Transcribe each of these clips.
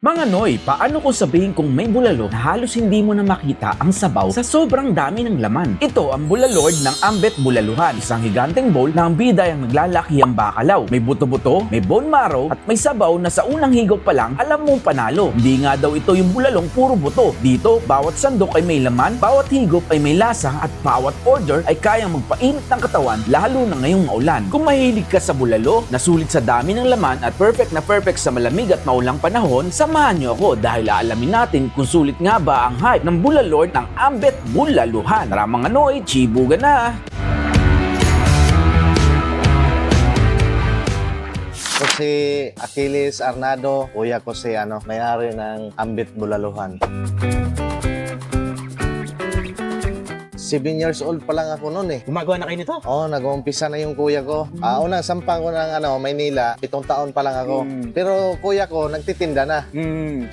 Mga Noy, paano ko sabihin kung may bulalo na halos hindi mo na makita ang sabaw sa sobrang dami ng laman? Ito ang bulalord ng Ambet Bulaluhan, isang higanteng bowl na ang bida ay ang naglalaki ang bakalaw. May buto-buto, may bone marrow, at may sabaw na sa unang higop pa lang, alam mong panalo. Hindi nga daw ito yung bulalong puro buto. Dito, bawat sandok ay may laman, bawat higop ay may lasa, at bawat order ay kayang magpainit ng katawan, lalo na ngayong maulan. Kung mahilig ka sa bulalo, na sulit sa dami ng laman at perfect na perfect sa malamig at maulang panahon, samahan niyo ako dahil aalamin natin kung sulit nga ba ang hype ng bulalord ng Ambet Bulaluhan. Tara mga Noy, chibuga na! Ko si Achilles Arnado, kuya ko si may-ari ng Ambet Bulaluhan. 7 years old pa lang ako noon eh. Gumagawa na kayo nito? Oo, nag-uumpisa na yung kuya ko. Unang sampa ko ng Maynila, 7 taon pa lang ako. Pero kuya ko, nagtitinda na.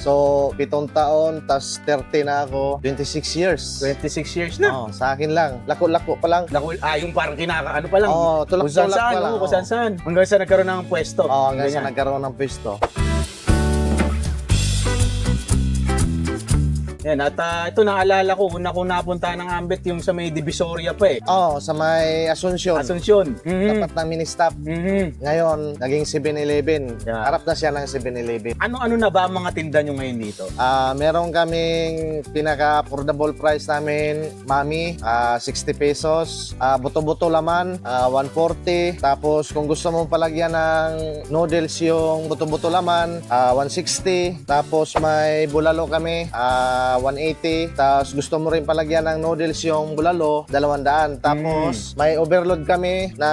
So, 7 taon, tas 30 na ako, 26 years. 26 years na. Oo, sa akin lang. Lako-lako pa lang. Yung parang ano pa lang. Oo, tulak-tulak pa lang. Kung saan-saan. Hanggang sa nagkaroon ng pwesto. Oo, hanggang sa nagkaroon ng pwesto. Yan, at ito naalala ko, una ko napunta ng Ambet yung sa may Divisoria pa eh. Oo, sa may Asuncion. Asuncion. Dapat na mini-stop. Ngayon, naging 7-Eleven. Yeah. Harap na siya ng 7-Eleven. Ano na ba ang mga tinda nyo ngayon dito? Meron kaming pinaka-affordable price namin, Mami, 60 pesos. Buto-buto laman, 140. Tapos kung gusto mong palagyan ng noodles yung buto-buto laman, 160. Tapos may bulalo kami, 180. Tapos gusto mo rin palagyan ng noodles yung bulalo, 200. Tapos may overload kami na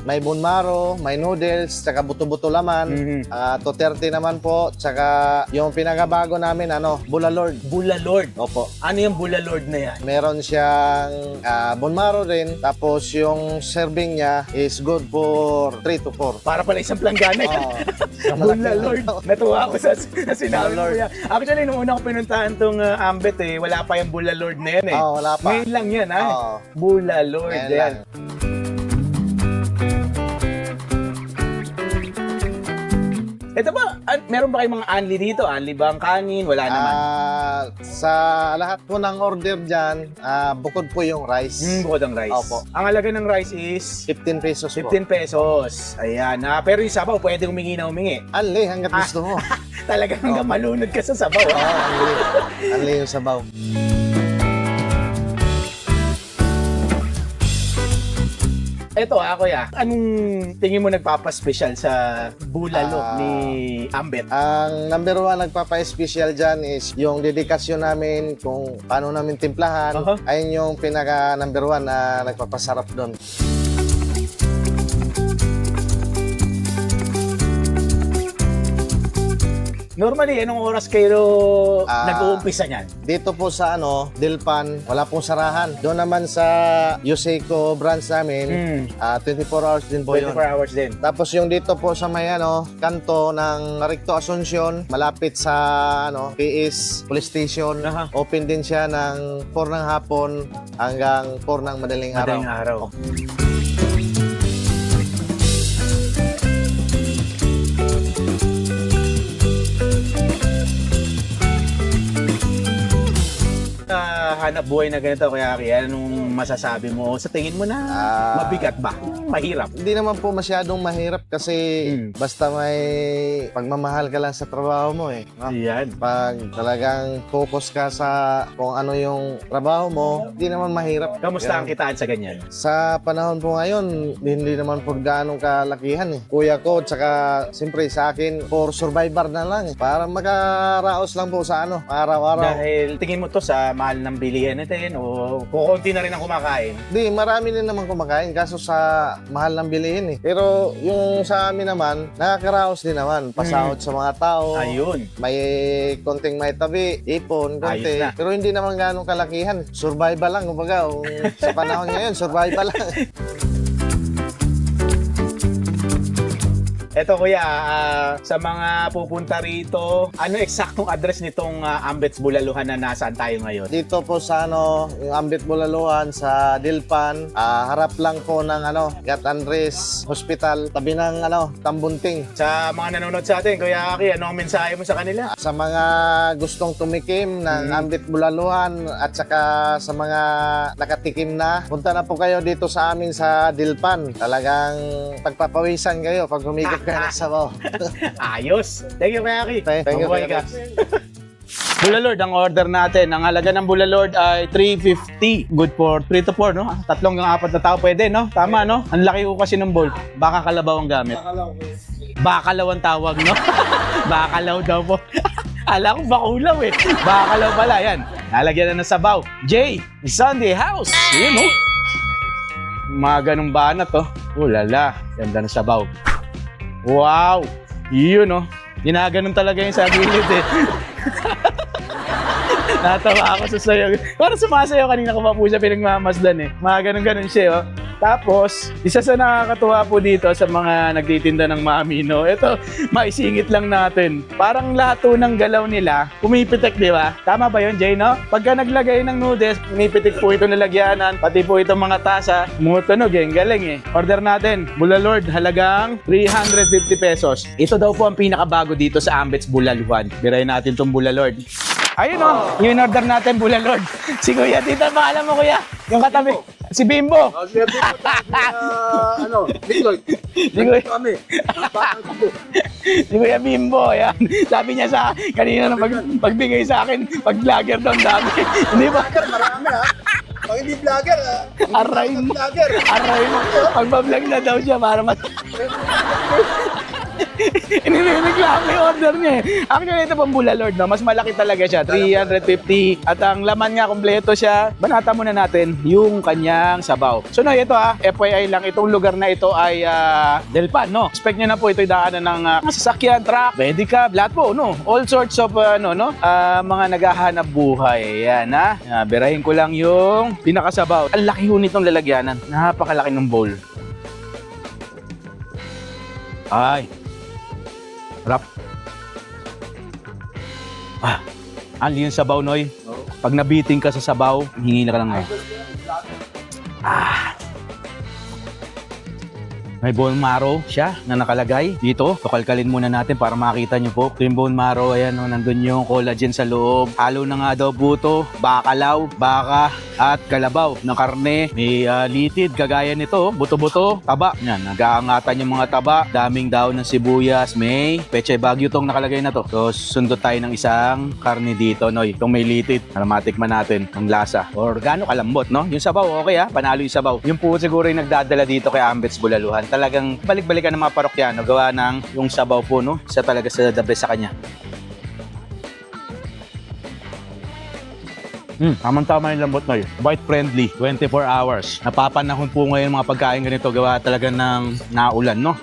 may bone marrow, may noodles, tsaka buto-buto laman. 230 naman po. Tsaka yung pinakabago namin, Bulalord. Bulalord. Opo. Ano yung Bulalord na yan? Meron siyang bone marrow rin. Tapos yung serving niya is good for 3 to 4. Para pala isang planggana yan. Bulalord. Natuwa ako sa sinabi mo yan. Actually, nung una ko pinuntahan tong Ambet wala pa yung Bulalord na yan eh. Wala pa. Ngayon lang yan Oo. Bulalord Ngayon yan. lang. Ito ba, meron ba kayong mga unli dito? Unli ba ang kanin? Wala naman. Sa lahat po ng order dyan, bukod po yung rice. Bukod ang rice. Opo. Ang halaga ng rice is 15 pesos po. 15 pesos. Ayan. Pero yung sabaw, pwede humingi na humingi. Anli, hanggat gusto mo. Talagang hanggang malunod ka sa sabaw. Anli. Anli yung sabaw. Ito kuya, anong tingin mo nagpapa-special sa bulalo ni Ambet? Ang number 1 nagpapa-special dyan is yung dedikasyon namin kung paano namin timplahan. Ayun yung pinaka number 1 na nagpapasarap doon. Normally, anong oras kayo nag-uumpisa niyan? Dito po sa Dilpan, wala pong sarahan. Doon naman sa Yuseco branch namin, 24 hours din po 24 yun. hours din. Tapos yung dito po sa may kanto ng Recto Asuncion, malapit sa PS Police Station. Open din siya ng 4 ng hapon hanggang 4 ng madaling araw. Madaling araw. Hanap buhay na ganito, kaya anong masasabi mo? Sa tingin mo na mabigat ba? Mahirap? Hindi naman po masyadong mahirap kasi basta may pagmamahal ka lang sa trabaho mo eh. Yan. Pag talagang focus ka sa kung ano yung trabaho mo, hindi naman mahirap. Kamusta ang kitaan sa ganyan? Sa panahon po ngayon, hindi naman po gaanong kalakihan eh. Kuya ko, tsaka siyempre sa akin, for survivor na lang eh. Para makaraos lang po sa araw-araw. Dahil tingin mo to sa mahal ng bilihan natin o kukunti na rin ang kumakain? Di, marami din naman kumakain kaso sa mahal ng bilihin eh. Pero yung sa amin naman, nakakaraos din naman. Pasahod sa mga tao. Ayun. May konting may tabi, ipon, konti. Ayos na. Pero hindi naman ganong kalakihan. Survival lang, kumbaga. Sa panahon ngayon, survival lang. Eto kuya, sa mga pupunta rito, ano eksaktong address nitong Ambets Bulaluhan na nasaan tayo ngayon? Dito po sa yung Ambet Bulaluhan sa Dilpan, harap lang po ng Gat Andres Hospital, tabi ng Tambunting. Sa mga nanonood sa atin, Kuya Aki, ano ang mensahe mo sa kanila? Sa mga gustong tumikim ng Ambet Bulaluhan at saka sa mga nakatikim na, punta na po kayo dito sa amin sa Dilpan. Talagang pagpapawisan kayo pag humigit kayo ng sabaw. Ayos! Thank you, Kuya Aki. Thank you, Mabuhay Kuya ka. Bulalord, ang order natin. Ang halaga ng Bulalord ay 350. Good for 3 to 4, no? 3 hanggang 4 na tao pwede, no? Tama, no? Ang laki ko kasi ng bowl. Baka kalabaw ang gamit. Bakalaw ang tawag, no? Bakalaw daw po. Ala ko bakulaw eh. Bakalaw pala, yan. Nalagyan na ng sabaw. Jay, Sunday House. Yun, no? Mga ganong banat, oh. Lala, ganda ng sabaw. Wow! Yun, no? Ginaganon talaga yung sa gilid, eh. Natawa ako sa sayo. Parang sumasayo kanina ko pa po siya pinagmamasdan, eh. Mga ganon-ganon siya, oh. Tapos, isa sa nakakatuwa po dito sa mga nagtitinda ng Mami, no? Ito, maisingit lang natin. Parang lahat po ng galaw nila, pumipitik, di ba? Tama ba yun, Jay, no? Pagka naglagay ng noodles, pumipitik po ito nilagyanan, pati po itong mga tasa, tumutunog, eh. Galing, eh. Order natin, Bulalord, halagang 350 pesos. Ito daw po ang pinakabago dito sa Ambets Bulaluhan. Birayin natin itong Bulalord. Ayun, oh, yung order natin, Bulalord. Si Kuya, tita, maalam mo, Kuya? Yung katabi. Si Bimbo. Nickloyd. Si Kuya Bimbo, yan. Sabi niya sa kanina na pagbigay sa akin, pag vlogger doon, dami. Hindi ba? Marami ha. Pag hindi vlogger, Aray mo. Aray mo. Pagbablog na daw siya para Inireklamo yung order niya eh. Actually, ito pang Bulalord, no? Mas malaki talaga siya, 350. At ang laman nga, kompleto siya. Banata muna natin yung kanyang sabaw. So na ito FYI lang, itong lugar na ito ay Delpan, no? Expect nyo na po ito'y daanan ng sasakyan, truck, pedicab, lahat po, no? All sorts of, mga naghahanap buhay. Yan, ha? Birahin ko lang yung pinakasabaw. Ang laki ho nitong lalagyanan. Napakalaki ng bowl. Ay. Rap. Yung sabaw, Noy. Pag nabiting ka sa sabaw, hingi na ka lang ngayon. May bone marrow siya na nakalagay dito. Pakalkalin muna natin para makita nyo po. Ito yung bone marrow. Ayan, nandun yung collagen sa loob. Halo na nga daw buto, bakalaw, baka, at kalabaw ng karne. May litid, kagaya nito. Buto-buto, taba. Yan, nag-aangatan yung mga taba. Daming daon ng sibuyas. May Pechay Baguio tong nakalagay na to. So, sundot tayo ng isang karne dito, Noy. Itong may litid. Para matikman natin ang lasa. Or gaano kalambot, no? Yung sabaw, okay panalo yung sabaw. Yung po siguro yung nagdadala dito kay Ambets Bulaluhan. Talagang balik-balikan ng mga parokyano gawa ng yung sabaw po, no? Isa talaga sa the best sa kanya. Tamang-tama yung lambot, Noy. Bite friendly, 24 hours. Napapanahon po ngayon mga pagkain ganito gawa talaga ng naulan, no?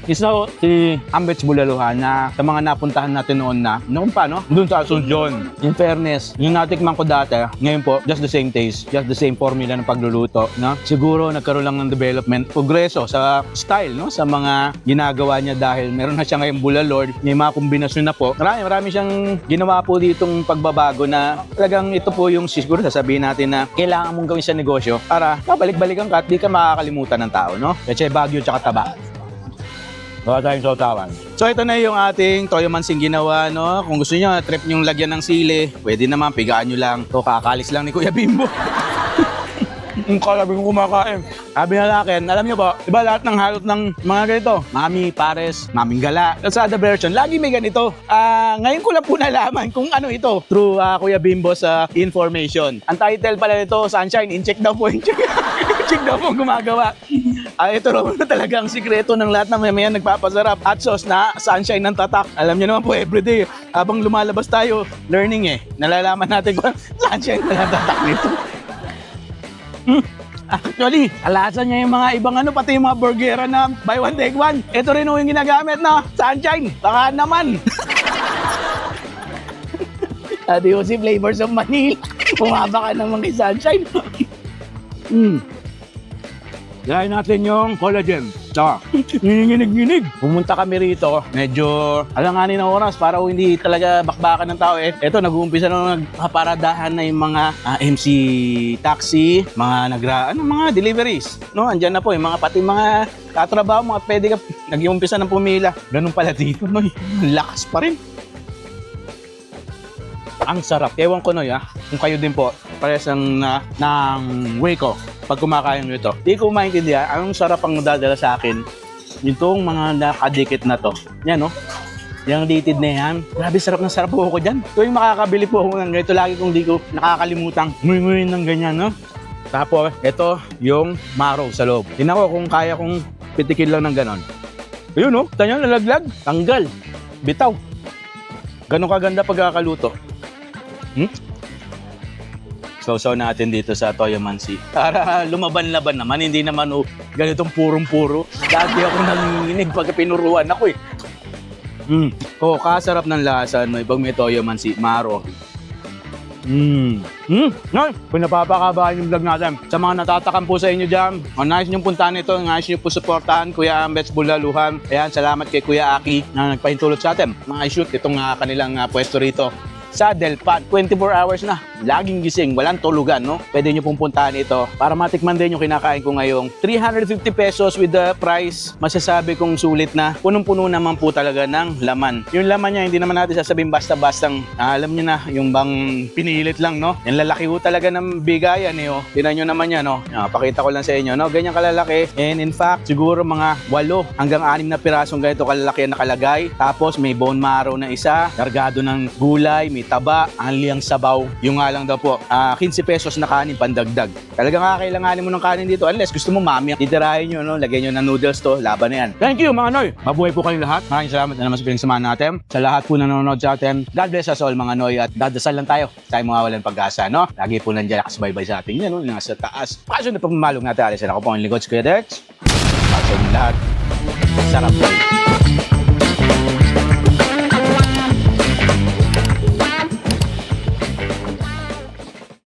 Isa si Ambets Bulaluhan na sa mga napuntahan natin noon na, noon pa, no? Doon sa Asuncion. In fairness, yung natikman ko dati, ngayon po, just the same taste, just the same formula ng pagluluto, no? Siguro nagkaroon lang ng development, progreso sa style, no? Sa mga ginagawa niya dahil meron na siya ngayon Bulalord, may mga kombinasyon na po. Marami siyang ginawa po ditong pagbabago na talagang ito po yung siguro sasabihin natin na kailangan mong gawin sa negosyo para babalik-balikan ka at di ka makakalimutan ng tao, no? Pechay Baguio tsaka taba. Wala tayong sautawan. So ito na yung ating toyo mansing ginawa, no? Kung gusto niyo trip yung lagyan ng sili, pwede naman, pigaan nyo lang. Ito, kakalis lang ni Kuya Bimbo. Yung kalabi kong kumakain. Sabi na akin, alam nyo ba, diba lahat ng halot ng mga ganito? Mami, pares, maming gala. Sa other version, lagi may ganito. Ngayon ko lang po nalaman kung ano ito. Through Kuya Bimbo's information. Ang title pala nito, Sunshine, in-check daw po. Check daw po gumagawa. Ito raw na talaga ang sikreto ng lahat na may nagpapasarap. Hot sauce na sunshine ng tatak. Alam nyo naman po, everyday, habang lumalabas tayo, learning nalalaman natin kung sunshine na ng tatak nito. Actually, alasan niya yung mga ibang pati yung mga burgera na buy one take one. Ito rin yung ginagamit na sunshine. Baka naman. Ate Jose, flavors of Manila. Pumaba ka naman kay sunshine. Gaya natin yung collagen. Tsaka, nginig. Pumunta kami rito, medyo alanganin na oras para hindi talaga bakbakan ng tao. Eto, nag-uumpisa na nagpaparadahan na yung mga MC taxi, mga mga deliveries. No, andyan na po yung mga pati mga katrabaho, mga pwede ka nag-uumpisa ng pumila. Ganun pala dito, no? Lakas pa rin. Ang sarap. Ewan ko, Noy, kung kayo din po, parehas ng Waco pag kumakain nito. Di ko maintindihan, anong sarap ang dadala sa akin itong mga nakadikit na to. Yan, no? Yung litid na yan. Grabe, sarap na sarap po ako dyan. Ito yung makakabili po ako ng ganito. Lagi kong di ko nakakalimutang nguy-nguy ng ganyan, no? Tapos, ito yung maro sa loob. Tingnan ko kung kaya kong pitikin lang ng ganon. Ayun, no? Tanyan, nalaglag. Tanggal. Bitaw. Ganon kaganda pagkakaluto. Sausaw natin dito sa Toyomansi. Para lumaban-laban naman, hindi naman ganitong purong-puro. Dati ako nanginginig pagka pinuruan ako kasarap ng lasa, no? Pag may Toyomansi, maro. Kung napapakabahan yung vlog natin, sa mga natatakam po sa inyo dyan, nais nyo puntahan ito, nais nyo po supportahan Kuya Ambets Bulaluhan. Ayan, salamat kay Kuya Aki na nagpahintulot sa atin. Mga shoot itong kanilang pwesto rito sa Delpan. 24 hours na. Laging gising. Walang tulugan, no? Pwede nyo pong puntahan ito para matikman din yung kinakain ko ngayong 350 pesos with the price. Masasabi kong sulit na punong-puno naman po talaga ng laman. Yung laman niya, hindi naman natin sasabihin basta-bastang alam nyo na, yung bang pinilit lang, no? Yung lalaki ho talaga ng bigayan, Tinan nyo naman yan, no? Pakita ko lang sa inyo, no? Ganyan kalalaki. And in fact, siguro mga 8 hanggang 6 na pirasong ganito kalalaki ang nakalagay. Tapos may bone marrow na isa, kargado ng gulay, may taba, anli ang sabaw. Yung nga lang daw po, 15 pesos na kanin pandagdag. Talagang kakailanganin mo ng kanin dito unless gusto mo mami. Titirahin nyo, no? Lagyan nyo ng noodles to, laban na yan. Thank you mga Noy! Mabuhay po kayong lahat. Maraming salamat na naman sa pinagsamahan natin. Sa lahat po na nanonood sa atin, God bless us all mga Noy at dadasal lang tayo. Tayo mawawalan pag-asa, no? Lagi po nandiyan nakasabay-bay sa atin yan, no? Nasa taas. Pasyon na pagmamalong natin. Alisin ako po ang lingkod sa Kuya Dex. Pasyon lahat. Sarap po.